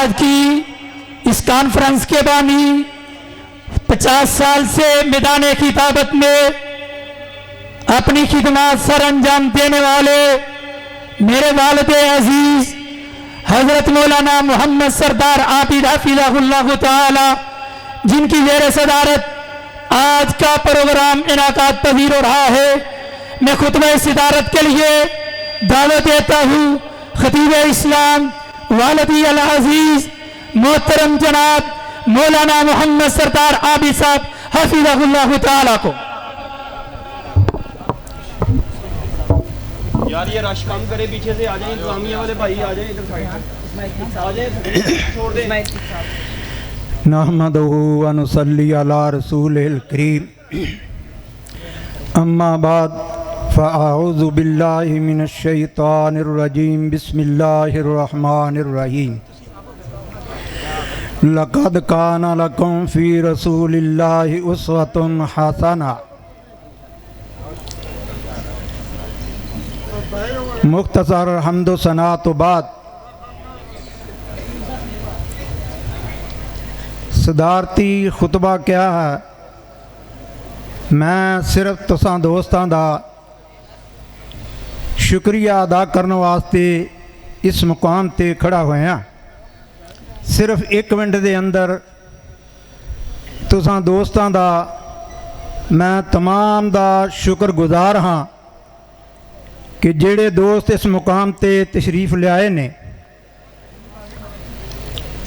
आज की इस कॉन्फ्रेंस के बानी 50 साल से मैदान खिताबत में अपनी खिदमत सर अंजाम देने वाले मेरे वालिद अजीज हजरत मौलाना मोहम्मद सरदार आबिद हफिज़हुल्लाह ताला, जिनकी ज़ेर सदारत आज का प्रोग्राम इनाकात पजीर हो रहा है, मैं खुतबा सदारत के लिए दावत देता हूँ खतीब इस्लाम वालिदी अल अजीज मोहतरम जनाब मौलाना मोहम्मद सरदार आबिद साहब हफिज़हुल्लाह ताला को। यार ये रश कम करे, पीछे से आ जाए, इंतजामिया वाले भाई आ जाए, इधर साइड आ जाए, छोड़ दे। नहमदुहु व नुसल्ली अला रसूलिल करीम, अम्मा बाद फ़अऊज़ु बिल्लाहि मिनश शैतानिर रजीम, बिस्मिल्लाहिर रहमानिर रहीम। लक़द काना लकुम फ़ी रसूलिल्लाहि उस्वतुन हसना। मुख्तसर हम्दो सना तो बाद सदारती खुतबा क्या है, मैं सिर्फ तुसां दोस्तां दा शुक्रिया अदा करने वास्ते इस मुकाम ते खड़ा होया। सिर्फ 1 मिनट दे अंदर तुसां दोस्तां दा मैं तमाम दा शुक्रगुजार हाँ कि जेड़े दोस्त इस मुकाम ते तशरीफ़ लियाए ने,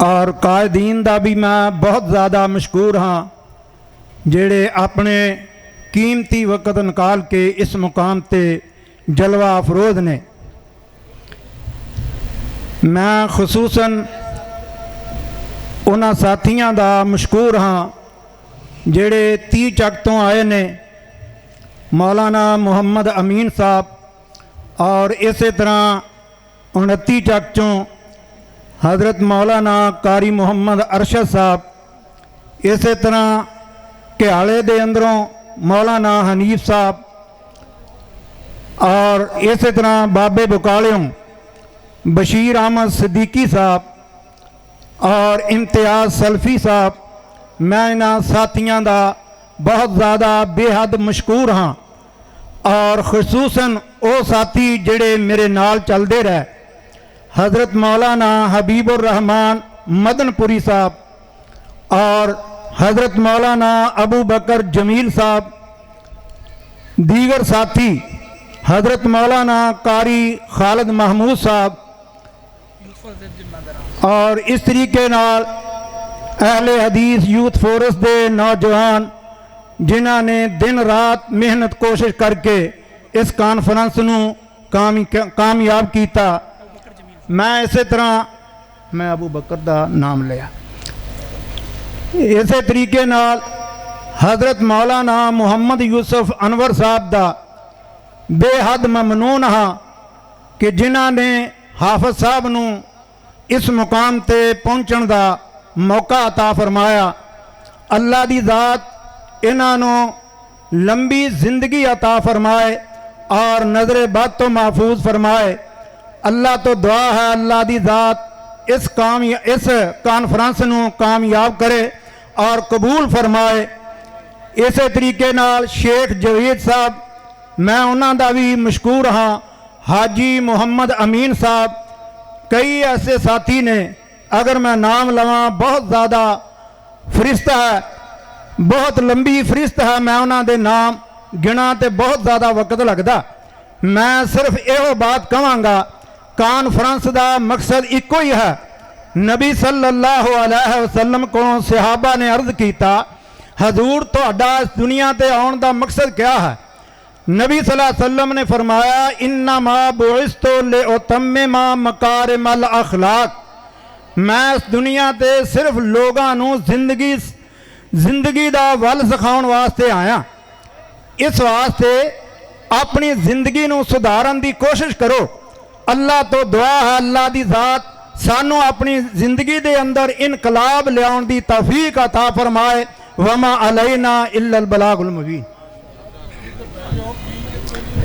और कायदीन दा भी मैं बहुत ज़्यादा मशकूर हाँ जेड़े अपने कीमती वक़्त निकाल के इस मुकाम ते जलवा अफरोज़ ने। मैं खसूसन उन्हां साथियां दा मशकूर हाँ जेड़े 30 चक तो आए ने, मौलाना मोहम्मद अमीन साहब, और इस तरह 29 चक चों हज़रत मौलाना कारी मोहम्मद अरशद साहब, इस तरह घियाले दे अंदरों मौलाना हनीफ साहब, और इस तरह बाबे बुकालियों बशीर अहमद सिद्दीकी साहब और इम्तियाज़ सल्फी साहब। मैं इन्हां साथियों का बहुत ज़्यादा बेहद मशकूर हाँ, और खसूसन वो साथी जेड़े मेरे नाल चलते रहे, हज़रत मौलाना हबीबुर रहमान मदनपुरी साहब और हज़रत मौलाना अबू बकर जमील साहब, दीगर साथी हज़रत मौलाना कारी खालिद महमूद साहब, और इस तरीके नाल अहले हदीस यूथ फोरस दे नौजवान जिन्हों ने दिन रात मेहनत कोशिश करके इस कॉन्फ्रेंस नूं कामयाब किया। मैं इस तरह मैं अबू बकर का नाम लिया। इस तरीके नाल हज़रत मौलाना मुहम्मद यूसुफ अनवर साहब का बेहद ममनून हाँ कि जिन्हों ने हाफिज साहब नूं इस मुकाम ते पहुँचण का मौका अता फरमाया। अल्लाह की ज़ात इन्हों लंबी जिंदगी अता फरमाए और नज़र बद तो महफूज फरमाए। अल्लाह तो दुआ है अल्लाह की ज़ात इस कॉन्फ्रेंस नूं कामयाब करे और कबूल फरमाए। इस तरीके नाल शेख जवेद साहब, मैं उन्हां दा भी मशकूर हाँ। हाजी मोहम्मद अमीन साहब, कई ऐसे साथी ने, अगर मैं नाम लवां बहुत ज़्यादा फरिश्त है, बहुत लंबी फरिश्त है, मैं उन्हां दे नाम गिना तो बहुत ज़्यादा वक्त लगता। मैं सिर्फ यो बात कहांगा, कॉन्फ्रेंस का मकसद इको ही है। नबी सल्लल्लाहु अलैहि वसल्लम को सहाबा ने अर्ज किया, हजूर तुहाडा इस दुनिया ते आउण दा मकसद क्या है? नबी सल्लल्लाहु अलैहि वसल्लम ने फरमाया, इन्नमा बुइस्तु लिउतम्मिमा मकारिमल अखलाक। मैं इस दुनिया ते सिर्फ लोगों नूं जिंदगी दा वल सिखाउण वास्ते आया। इस वास्ते अपनी जिंदगी नूं सुधारन दी कोशिश करो। अल्लाह तो दुआ है अल्लाह दी ज़ात सानू अपनी जिंदगी दे अंदर इनकलाब लियाउण दी तौफीक अता फरमाए। वमा अलैना इल्लल बलागुल मुबीन।